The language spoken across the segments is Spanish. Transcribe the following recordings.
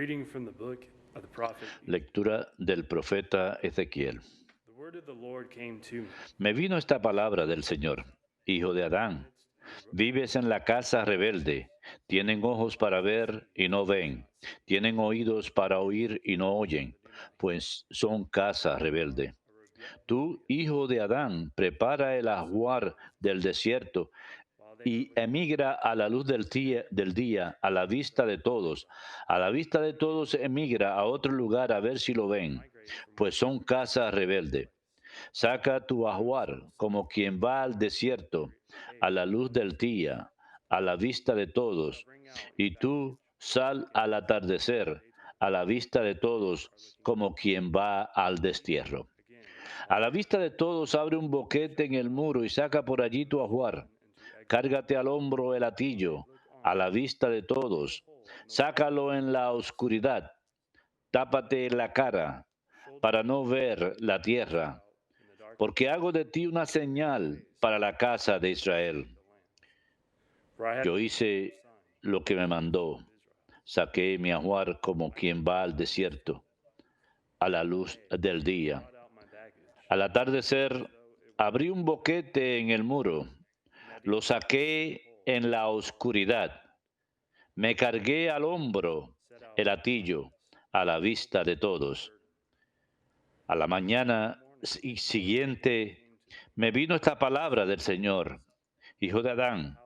reading from the book of the prophet. Lectura del profeta Ezequiel. The word of the Lord came to me. Me vino esta palabra del Señor: Hijo de Adán, vives en la casa rebelde. Tienen ojos para ver y no ven. Tienen oídos para oír y no oyen, pues son casa rebelde. Tú, hijo de Adán, prepara el ajuar del desierto y emigra a la luz del día, a la vista de todos. A la vista de todos emigra a otro lugar a ver si lo ven, pues son casa rebelde. Saca tu ajuar como quien va al desierto, a la luz del día, a la vista de todos, y tú sal al atardecer, a la vista de todos, como quien va al destierro. A la vista de todos abre un boquete en el muro y saca por allí tu ajuar. Cárgate al hombro el hatillo, a la vista de todos. Sácalo en la oscuridad. Tápate la cara, para no ver la tierra, porque hago de ti una señal para la casa de Israel. Yo hice lo que me mandó. Saqué mi ajuar como quien va al desierto, a la luz del día. Al atardecer, abrí un boquete en el muro. Lo saqué en la oscuridad. Me cargué al hombro el hatillo, a la vista de todos. A la mañana siguiente me vino esta palabra del Señor: Hijo de Adán,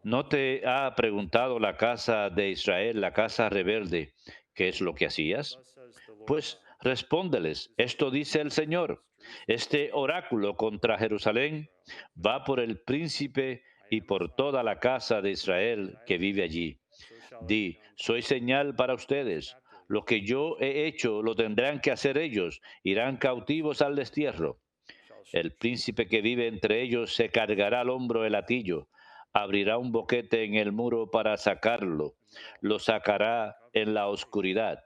¿no te ha preguntado la casa de Israel, la casa rebelde, qué es lo que hacías? Pues respóndeles: esto dice el Señor. Este oráculo contra Jerusalén va por el príncipe y por toda la casa de Israel que vive allí. Di: soy señal para ustedes. Lo que yo he hecho lo tendrán que hacer ellos. Irán cautivos al destierro. El príncipe que vive entre ellos se cargará al hombro el hatillo, abrirá un boquete en el muro para sacarlo, lo sacará en la oscuridad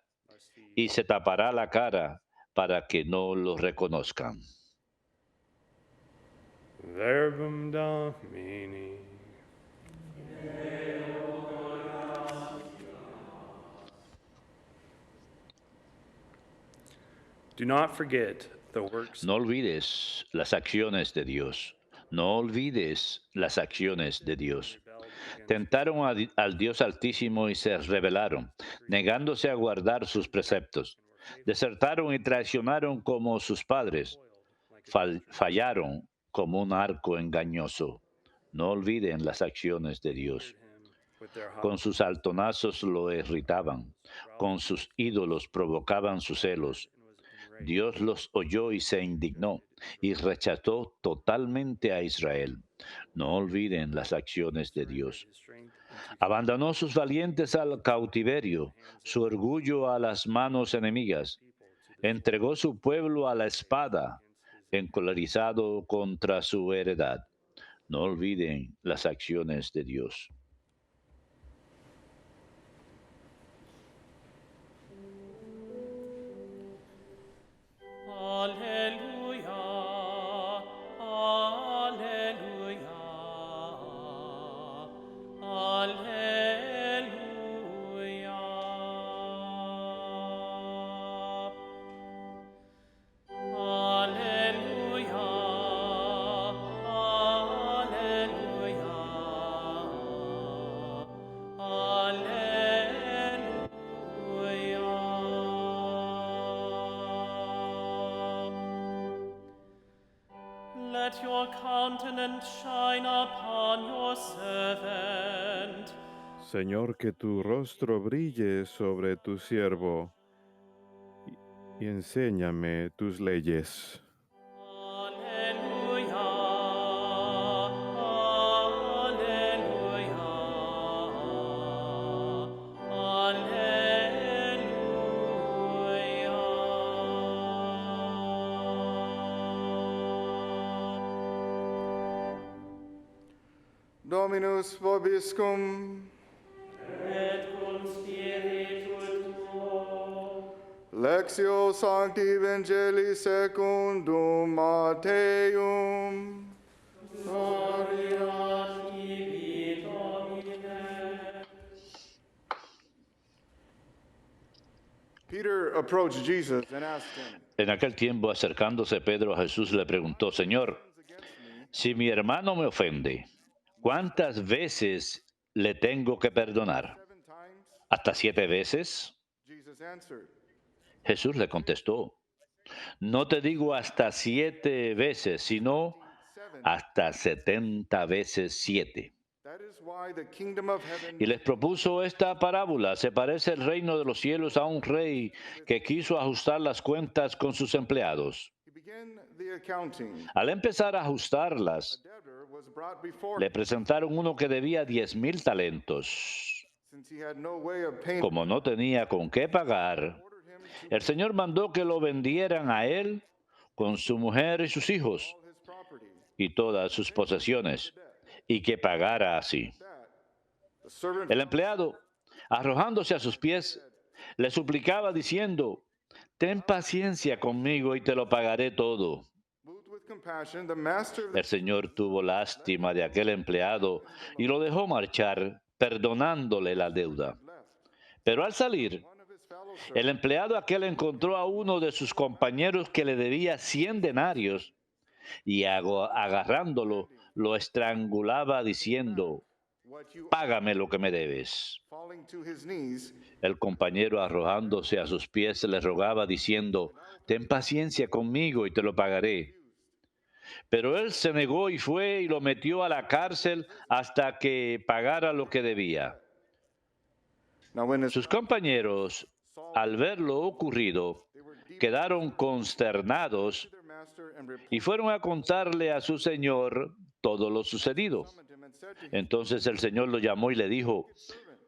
y se tapará la cara para que no lo reconozcan. Verbum Domini. Do not forget the works. No olvides las acciones de Dios. No olvides las acciones de Dios. Tentaron al Dios Altísimo y se rebelaron, negándose a guardar sus preceptos. Desertaron y traicionaron como sus padres. Fallaron como un arco engañoso. No olviden las acciones de Dios. Con sus altonazos lo irritaban, con sus ídolos provocaban sus celos. Dios los oyó y se indignó y rechazó totalmente a Israel. No olviden las acciones de Dios. Abandonó sus valientes al cautiverio, su orgullo a las manos enemigas. Entregó su pueblo a la espada, encolerizado contra su heredad. No olviden las acciones de Dios. Alleluia, alleluia, alleluia, alleluia. Let your countenance shine upon your servant. Señor, que tu rostro brille sobre tu siervo y enséñame tus leyes. Alleluia, alleluia, alleluia. Dominus vobiscum, Et cum spiritu tuo. Lectio Sancti Evangelii secundum Matteum. Gloria tibi, Domine. approached Jesus and asked him, En aquel tiempo, acercándose Pedro a Jesús, le preguntó, Señor, si mi hermano me ofende, ¿cuántas veces le tengo que perdonar? 7 times? ¿Hasta 7 veces? Jesus answered, Jesús le contestó, no te digo hasta 7 veces, sino 7. hasta 70 veces 7. That is why the kingdom of heaven Y les propuso esta parábola. Se parece el reino de los cielos a un rey que quiso ajustar las cuentas con sus empleados. he began the accounting. Al empezar a ajustarlas, A debtor was brought before le him. presentaron uno que debía 10,000 talentos. Since he had no way of paying, Como no tenía con qué pagar, ordered him to el Señor mandó que lo vendieran a él con su mujer y sus hijos all his property. y todas sus posesiones, y que pagara así. That the servant El empleado, arrojándose a sus pies, le suplicaba diciendo, ten paciencia conmigo y te lo pagaré todo. moved with compassion, the master of El Señor tuvo lástima de aquel empleado y lo dejó marchar, perdonándole la deuda. left. Pero al salir, One of his fellow servants, el empleado aquel encontró a uno de sus compañeros que le debía 100 denarios y agarrándolo, lo estrangulaba diciendo, what you págame lo que me debes. falling to his knees, El compañero, arrojándose a sus pies, le rogaba diciendo, ten paciencia conmigo y te lo pagaré. Pero él se negó y fue y lo metió a la cárcel hasta que pagara lo que debía. now when his Sus compañeros, al ver lo ocurrido, they were deep quedaron consternados to their master and y fueron a contarle a su señor todo lo sucedido. summoned him and said to him, Entonces el Señor lo llamó y le dijo, servant,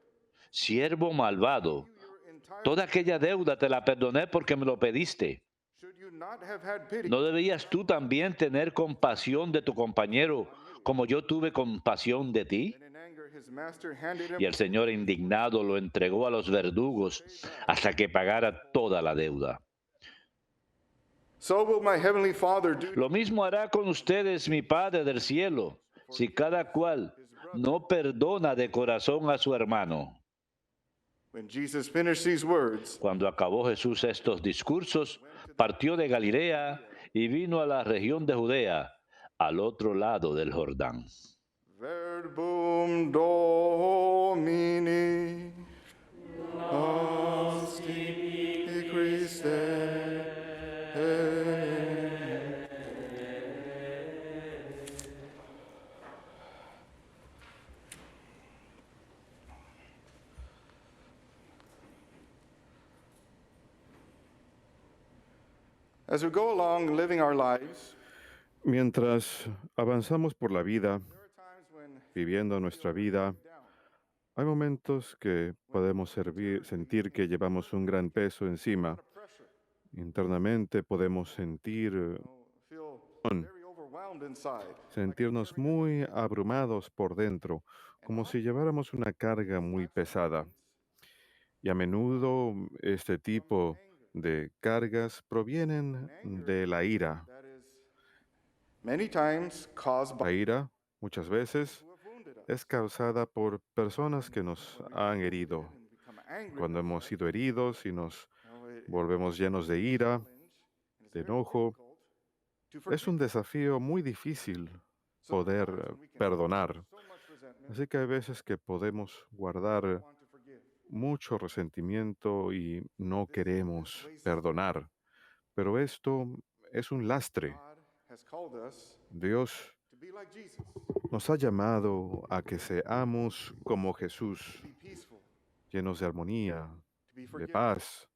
siervo malvado, your entire toda aquella deuda te la perdoné porque me lo pediste. should you not have had pity ¿No deberías tú también tener compasión de tu compañero como yo tuve compasión de ti? and in anger his master handed him Y el Señor indignado lo entregó a los verdugos hasta que pagara toda la deuda. so will my heavenly father do Lo mismo hará con ustedes mi Padre del cielo, si cada cual no perdona de corazón a su hermano. when Jesus finished these words. Cuando acabó Jesús estos discursos, partió de Galilea y vino a la región de Judea, al otro lado del Jordán. Verbum Domini Asti Christe. As we go along living our lives, Mientras avanzamos por la vida, there are times when viviendo nuestra vida, down, hay momentos que podemos sentir que llevamos un gran peso encima. pressure, Internamente podemos feel Mm. very overwhelmed inside. sentirnos muy abrumados por dentro, como si lleváramos una carga muy pesada. Y a menudo este tipo de cargas provienen de la ira. That is many times caused La by ira, muchas veces, who have wounded us. es causada por personas que nos han herido. And become angry. Cuando hemos sido heridos y nos It volvemos llenos de ira, challenge, and it's de very enojo, difficult to es forgive. un desafío muy difícil So there are poder times when we can perdonar. hold so much resentment, Así que hay veces que podemos guardar want to forgive. mucho resentimiento y no queremos perdonar. Pero esto es un lastre. God has called us Dios to be like Jesus, nos ha llamado a que seamos como Jesús, to be peaceful, llenos de armonía, to be de forgiving. paz,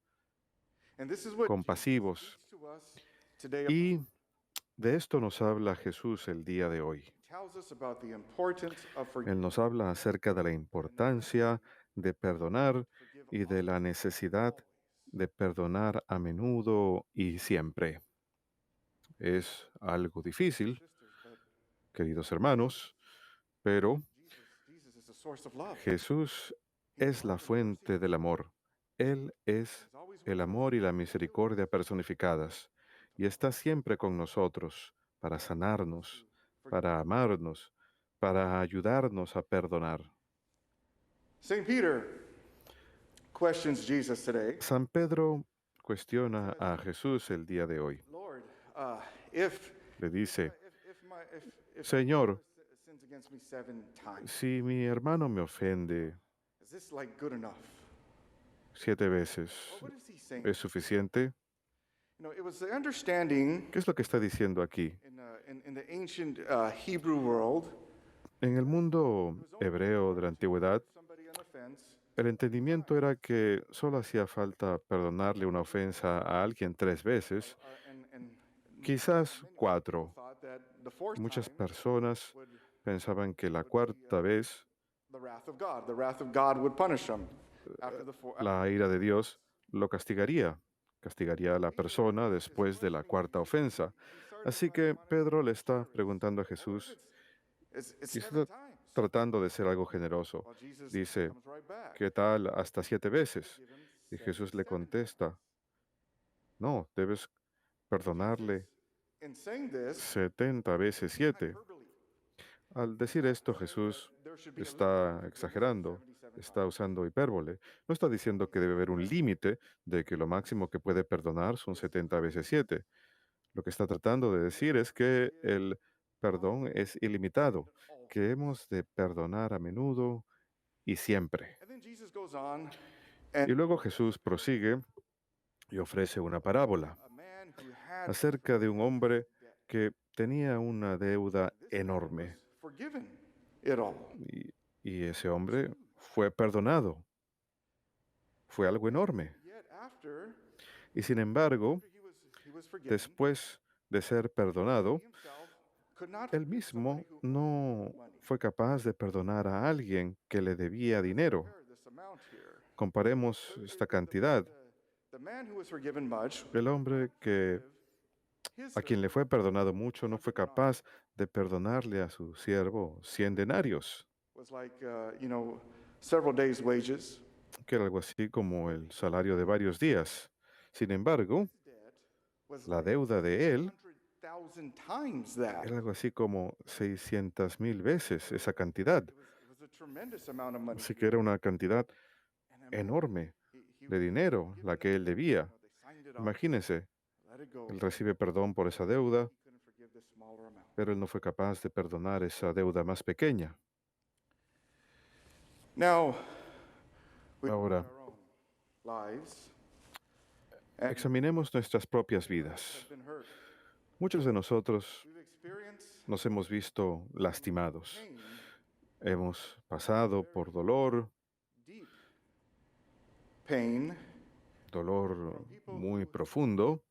And this is what compasivos. Jesus speaks to us today. Y de esto nos habla Jesús el día de hoy. Tells us about the importance of Él forgiveness. nos habla acerca de la importancia de perdonar y de la necesidad de perdonar a menudo y siempre. Es algo difícil, queridos hermanos, pero Jesus is the source of love. Jesús es la fuente del amor. Él es He's always el amor y la misericordia personificadas y está siempre con nosotros para sanarnos, para amarnos, para ayudarnos a perdonar. St. Peter questions Jesus today. San Pedro cuestiona a Jesús el día de hoy. Lord, if Le dice, if Señor, sins against me 7 times, si mi hermano me ofende is this like good enough? 7 veces, What is he saying? ¿es suficiente? It was the understanding ¿Qué es lo que está diciendo aquí? in the ancient Hebrew world. En el mundo hebreo de la antigüedad, Somebody an offense, el entendimiento era que solo hacía falta perdonarle una ofensa a alguien 3 veces, and quizás 4. thought that the fourth Muchas time personas would pensaban que la cuarta vez the wrath of God would punish them after the fourth. la ira de Dios lo castigaría a la persona después de la cuarta ofensa. Así que Pedro le está preguntando a Jesús It's y 7 está times. tratando de ser algo generoso. Well, Jesus Dice, comes right back. ¿qué tal hasta 7 veces? Give him Y Jesús le 77 contesta, no, debes perdonarle In saying this, 70 veces 7. hyperbole. Al decir esto, Jesús There should be a está limit. exagerando, 77 está usando hipérbole. No está diciendo que debe haber un límite de que lo máximo que puede perdonar son 70 veces 7. Lo que está tratando de decir es que el perdón es ilimitado, que hemos de perdonar a menudo y siempre. And then Jesus goes on, Y luego Jesús prosigue y ofrece una parábola a man who had acerca de un hombre que tenía una deuda this man enorme was forgiven it all. y ese hombre fue perdonado. Fue algo enorme. Yet after Y sin embargo, he was forgiven, después de ser perdonado, he himself could not él forgive mismo somebody who no money. fue capaz de perdonar a alguien que le debía dinero. Compare this amount here. Comparemos esta cantidad. The man who was forgiven much, El hombre que his a quien le fue perdonado mucho no fue capaz de perdonarle a su siervo 100 denarios, was like several days' wages. que era algo así como el salario de varios días. Sin embargo, Debt was la like deuda de él 100,000 times that. era algo así como 600,000 veces esa cantidad. It was a tremendous amount of money. Así que era una cantidad And imagine, enorme he de dinero la que él debía. they signed it off, Imagínense, let it go. él recibe perdón por esa deuda, He couldn't forgive this smaller amount. pero él no fue capaz de perdonar esa deuda más pequeña. Now, we look Ahora, at our own lives and examinemos nuestras propias vidas. have been hurt. Muchos de nosotros We've experienced nos hemos visto lastimados. pain, Hemos pasado por dolor, deep pain, dolor muy profundo,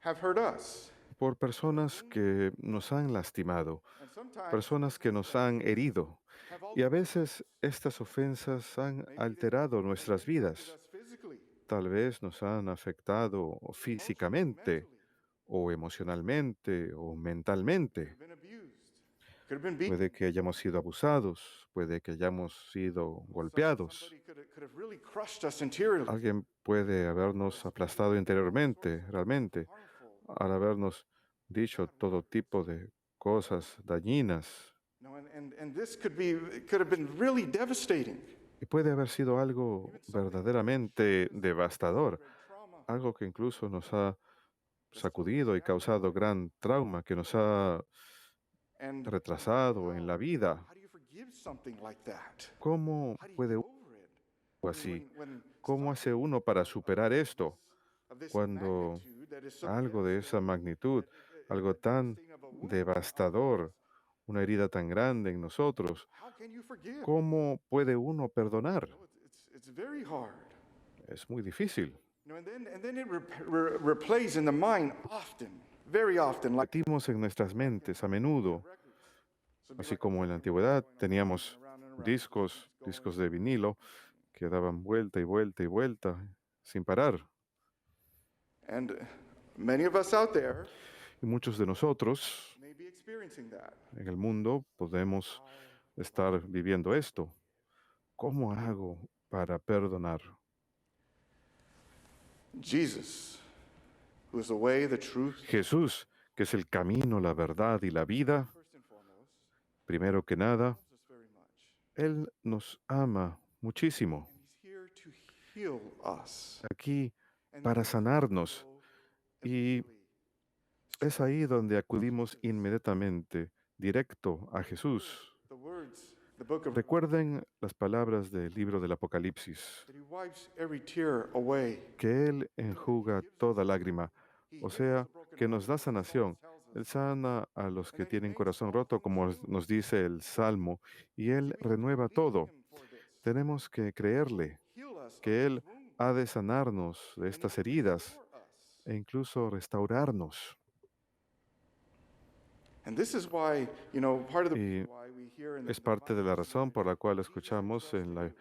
have hurt us. por personas que nos han lastimado, And sometimes personas que nos han herido. have also Y a veces estas ofensas han alterado nuestras affected vidas. us physically, Tal vez nos han afectado físicamente, mentally, o emocionalmente, o mentalmente. been abused, could have been beaten. Puede que hayamos sido abusados, puede que hayamos sido golpeados. Somebody could have really crushed us interiorly. Alguien puede habernos aplastado interiormente, realmente, Harmful. al habernos dicho todo tipo de cosas dañinas. No, and this could have been really devastating. Y puede haber sido algo verdaderamente devastador, Trauma. algo que incluso nos ha sacudido y causado gran trauma, que nos ha And retrasado en la vida. how do you forgive something like that? ¿Cómo How do you puede get uno over it? así? When ¿Cómo hace uno para superar esto of this cuando magnitude that is so algo de esa magnitud, algo tan devastating of a wound, devastador, una herida tan grande en nosotros, how can you forgive? cómo puede uno perdonar? No, it's very hard. Es muy difícil. And then it replays in the mind often, very often, like Repetimos en nuestras mentes a menudo, so it'd be así like como en la antigüedad teníamos around and around, discos de vinilo que daban vuelta y vuelta y vuelta sin parar. And many of us out there Y muchos de nosotros may be experiencing that. en el mundo podemos estar viviendo esto. ¿Cómo hago para perdonar? Jesus, who is the way, the truth, Jesús, que es el camino, la verdad y la vida, first and foremost, primero que nada, loves us very much. Él nos ama muchísimo. And he's here to heal us. Aquí para sanarnos. Y es ahí donde acudimos inmediatamente, directo a Jesús. The words, the book of Recuerden las palabras del libro del Apocalipsis, that he wipes every tear away. que Él enjuga toda lágrima, o sea, que nos da sanación. Él sana a los que tienen corazón roto, como nos dice el Salmo, y Él renueva todo. Tenemos que creerle, que Él ha de sanarnos de estas heridas e incluso restaurarnos. And this is why, you know, part of the Y why we hear in the es parte de la razón por la cual escuchamos en la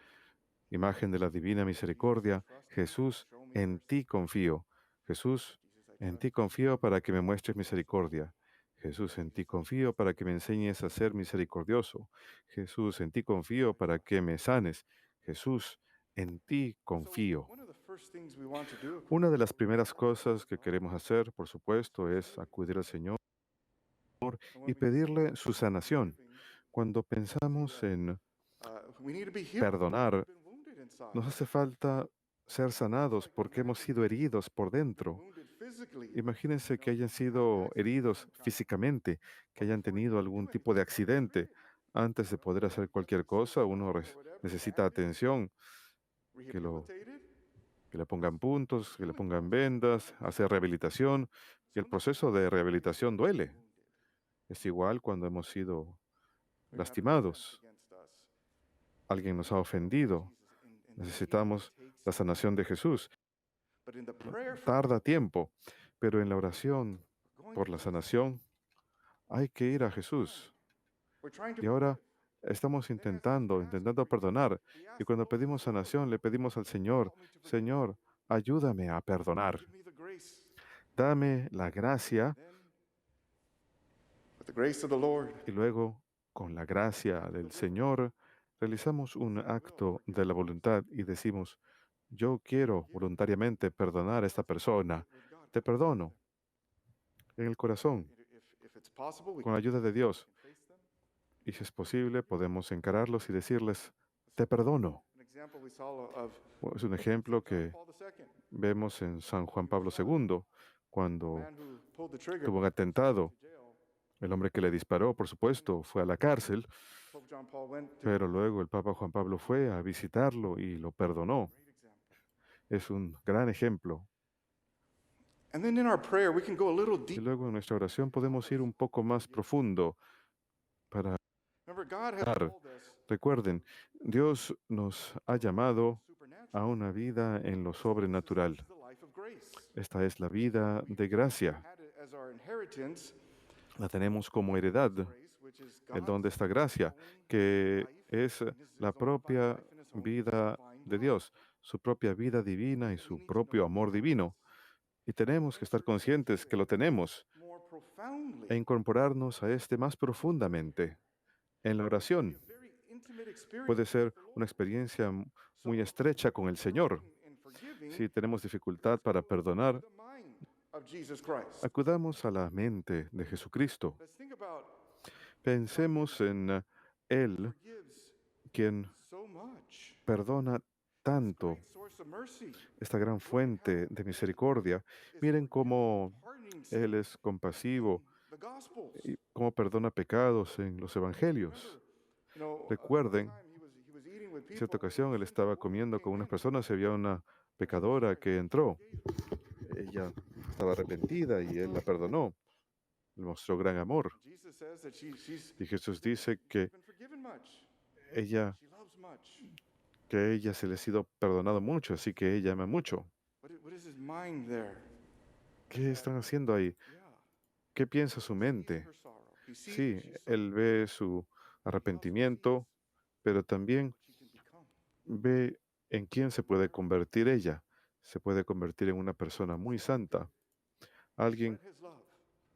imagen de la divina misericordia, Jesús, en ti confío. Jesús, en ti confío para que me muestres misericordia. Jesús, en ti confío para que me enseñes a ser misericordioso. Jesús, en ti confío para que me sanes. Jesús, en ti confío. one of the first things we want to do, Una de las primeras cosas que queremos hacer, por supuesto, es acudir al Señor y pedirle su sanación. Cuando pensamos en we need to be healed. perdonar, We've been wounded inside. nos hace falta ser sanados porque hemos sido heridos por dentro. Wounded physically. Imagínense que hayan sido heridos físicamente, que hayan tenido algún tipo de accidente. Antes de poder hacer cualquier cosa, uno necesita atención, que Rehabilitated. le pongan puntos, que le pongan vendas, hacer rehabilitación. Y el proceso de rehabilitación duele. Es igual cuando hemos sido lastimados. Against us. Alguien nos ha ofendido. Necesitamos la sanación de Jesús. But in the prayer for Tarda tiempo, pero en la oración going por la sanación hay que ir a Jesús. we're trying to Y ahora estamos intentando perdonar. Y cuando pedimos sanación, le pedimos al Señor, Señor, ayúdame a perdonar. give me the grace. Dame la gracia. Then with the grace of the Lord, Y luego, con la gracia del Señor, realizamos un acto de la voluntad y decimos, yo quiero voluntariamente perdonar a esta persona. Te perdono en el corazón, if it's possible, we con la ayuda de Dios. can face them. Y si es posible, podemos encararlos y decirles, te perdono. An example we saw of Es un ejemplo que Paul II, vemos en San Juan Pablo II, cuando man who pulled the trigger tuvo un atentado. to jail. El hombre que le disparó, por supuesto, fue a la cárcel, Pope John Paul went to pero luego el Papa Juan Pablo fue a visitarlo y lo perdonó. great example. Es un gran ejemplo. And then in our prayer, we can go a little Y deep. luego en nuestra oración podemos ir un poco más profundo para Remember, God has dar. called us Recuerden, Dios nos ha llamado supernatural. a una vida en lo sobrenatural. This is the life of grace. Esta es la vida de gracia. Had it as our inheritance, La tenemos como heredad, grace, which is el God's don de esta gracia, que es la propia vida de Dios, su propia vida divina y su propio amor divino. Y tenemos que estar conscientes que lo tenemos more profoundly. e incorporarnos a este más profundamente. En la oración Very intimate experience puede ser una experiencia muy estrecha con el Señor. in forgiving Si tenemos dificultad para perdonar, the mind of Jesus Christ. acudamos a la mente de Jesucristo. Let's think about Pensemos en Él, forgives quien so much. perdona tanto, Great source of mercy. esta gran fuente de misericordia. Miren cómo Pardoning Él es compasivo the Gospels. y cómo perdona pecados en los evangelios. You know, Recuerden, time he was eating with en cierta people. ocasión Él estaba comiendo con unas personas y había una pecadora que entró. Ella estaba arrepentida y Él la perdonó. Le mostró gran amor. Jesus says that she's Y Jesús dice que been forgiven much. ella, She loves much. que a ella se le ha sido perdonado mucho, así que ella ama mucho. What is his mind there? ¿Qué están haciendo ahí? Yeah. ¿Qué piensa su Sees mente? her sorrow. He sees Sí, that she's Él ve su arrepentimiento, pero también what she can become. ve en quién se puede convertir ella. Se puede convertir en una persona muy santa, alguien Spread his love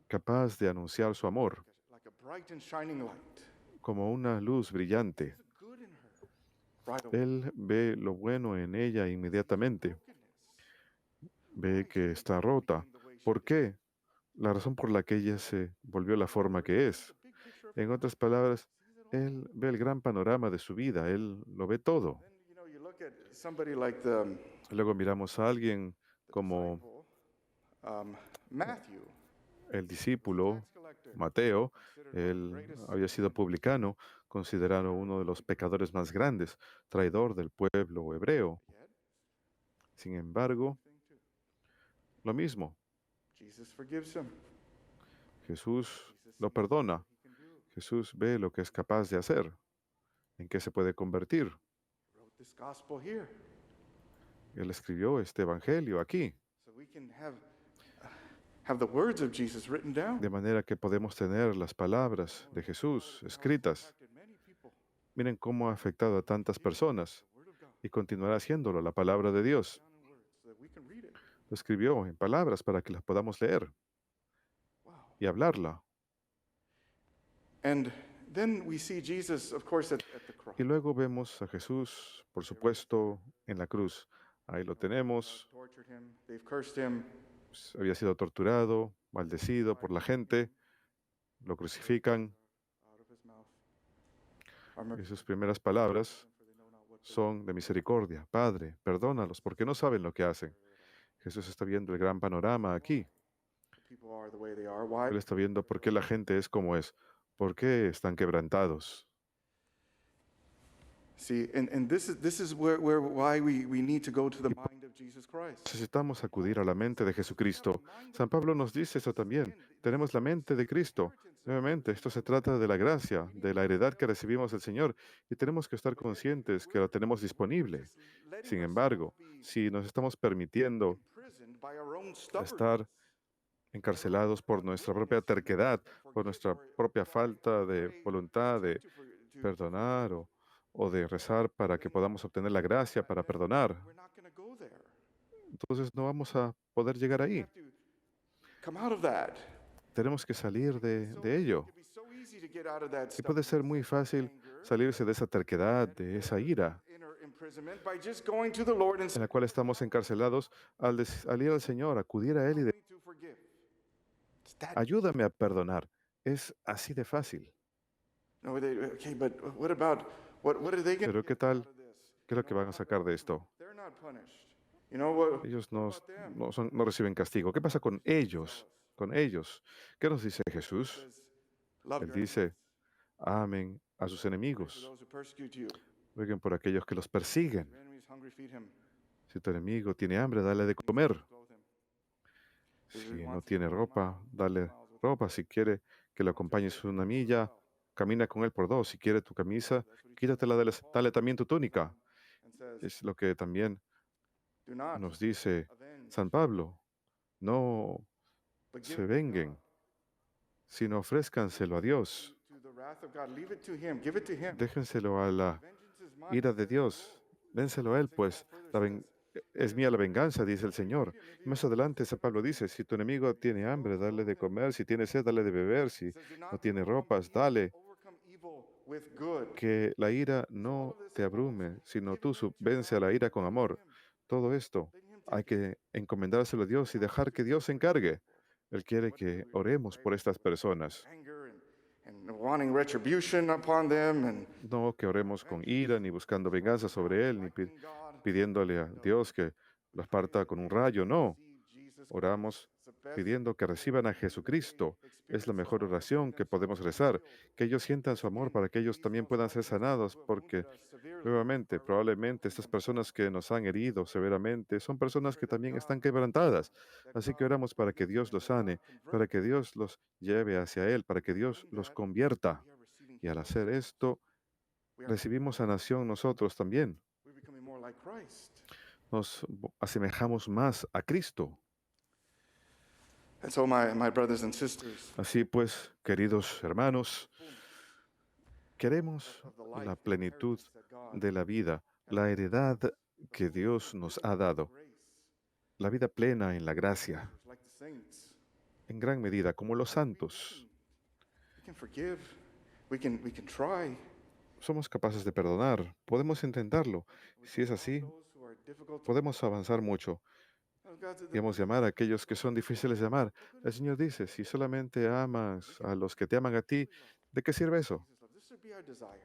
capaz de anunciar su amor like a bright and shining light. como una luz brillante. There's a good in her. Right away. Él ve lo bueno en ella inmediatamente. Ve que está rota. ¿Por qué? La razón por la que ella se volvió la forma que es. Big picture of En otras palabras, Él ve el gran panorama de su vida. Él lo ve todo. then you know you look at somebody like the Luego miramos a alguien como Matthew, el discípulo Mateo, él había sido publicano, considerado uno de los pecadores más grandes, traidor del pueblo hebreo. Sin embargo, lo mismo, Jesus forgives him. Jesús lo perdona. Jesús ve lo que es capaz de hacer, en qué se puede convertir. Wrote this gospel here, Él escribió este evangelio aquí, so we can have the words of Jesus written down. de manera que podemos tener las palabras de Jesús escritas. Affected many people. Miren cómo ha afectado a tantas personas The word of God y continuará haciéndolo, la palabra de Dios. down in words so that we can read it. Lo escribió en palabras para que las podamos leer Wow. y hablarla. And then we see Jesus, of course, at the cross. Y luego vemos a Jesús, por supuesto, en la cruz. Ahí lo tenemos. Tortured him. They've cursed him. Había sido torturado, maldecido por la gente. Lo crucifican. Out of his mouth. Our mercy, Y sus primeras palabras for they know not what they son de misericordia. Padre, perdónalos porque no saben lo que hacen. Jesús está viendo el gran panorama aquí. the people are the way they are. Why? Él está viendo por qué la gente es como es. ¿Por qué están quebrantados? See, and this is why we need to go to the mind of Jesus Christ. Necesitamos acudir a la mente de Jesucristo. San Pablo nos dice eso también. Tenemos la mente de Cristo. Nuevamente, esto se trata de la gracia, de la heredad que recibimos del Señor, y tenemos que estar conscientes que la tenemos disponible. Sin embargo, si nos estamos permitiendo Imprisoned by our own stubbornness. estar encarcelados por nuestra propia terquedad, por nuestra propia falta de voluntad de perdonar o de rezar para que podamos obtener la gracia para perdonar, We're not going to go there. entonces no vamos a poder llegar We ahí. have to come out of that. Tenemos que salir de ello. It'd be so easy to get out of that Y puede ser muy fácil salirse de esa terquedad, de esa ira inner imprisonment by just going to the Lord and en saying, la cual estamos encarcelados al ir al Señor, acudir a Él y "Help me to forgive." It's that. ayúdame a perdonar. Es así de fácil. No, okay, but what about what are they going Pero to ¿qué tal? ¿Qué es lo que van a sacar de esto? They're not punished. You know what? Ellos what about them? no reciben castigo. ¿Qué pasa con ellos? Con ellos. ¿Qué nos dice Jesús? Says, "Love Él your dice, amen a sus enemies, enemigos. for those who persecute you. Rueguen por aquellos que los persiguen. If your enemy is hungry, feed him. Si tu enemigo tiene hambre, dale de comer. Clothe him. Si no tiene ropa, dale ropa. Si quiere que lo acompañes una milla, camina con él por dos. Si quiere tu camisa, quítatela, dale también tu túnica. And says, Es lo que también do not nos dice avenge, San Pablo. No but give se it to venguen, God. sino ofrézcanselo a Dios. To the wrath of God. Leave it to him. Give it to him. Déjenselo a la Vengeance is mine. ira de Dios. Dénselo a Él, pues es mía la venganza, dice el Señor. Más adelante, San Pablo dice, si tu enemigo tiene hambre, dale de comer, si tiene sed, dale de beber, si Says, "Do no not tiene overcome ropas, evil- dale. overcome evil with good." Que la ira no te abrume, sino tú vence a la ira con amor. Todo esto hay que encomendárselo a Dios y dejar que Dios se encargue. Él quiere que oremos por estas personas. Anger and wanting retribution upon them and No que oremos con ira, ni buscando venganza sobre Él, ni lightning God. pidiéndole a Dios que los parta con un rayo. No, See Jesus oramos It's the best pidiendo que reciban a Jesucristo. Es la mejor oración que podemos rezar, que ellos sientan su amor para que ellos también puedan ser sanados, porque nuevamente, probablemente estas personas que nos han herido severamente son personas que también están quebrantadas. Así que oramos para que Dios los sane, para que Dios los lleve hacia Él, para que Dios los convierta. we are receiving Y al hacer esto, we are recibimos sanación nosotros también. we're becoming more like Christ. Nos asemejamos más a Cristo. And so my brothers and sisters, Así pues, queridos hermanos, queremos la plenitud de la vida, la heredad que Dios nos ha dado, la vida plena en la gracia, like the saints, en gran medida como los santos. we can forgive. We can try. Somos capaces de perdonar, podemos intentarlo. Si es así, Those who are difficult to podemos avanzar mucho. God said, Digamos, llamar a aquellos que son difíciles de amar. El Señor dice, si solamente amas a los que te aman a ti, ¿de qué sirve eso? this should be our desire.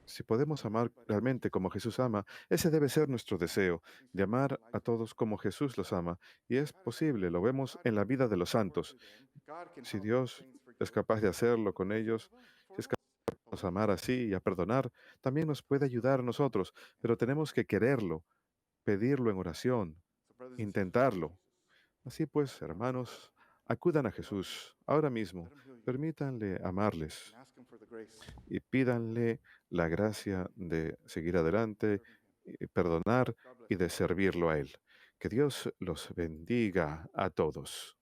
Si podemos amar realmente como Jesús ama, ese debe ser nuestro deseo, de amar a todos como Jesús los ama. Y es posible, lo vemos en la vida de los santos. Si Dios es capaz de hacerlo con ellos, si es capaz de amar así y a perdonar, también nos puede ayudar a nosotros, pero tenemos que quererlo, pedirlo en oración, intentarlo. Así pues, hermanos, acudan a Jesús ahora mismo, permítanle amarles y pídanle la gracia de seguir adelante, perdonar y de servirlo a Él. Que Dios los bendiga a todos.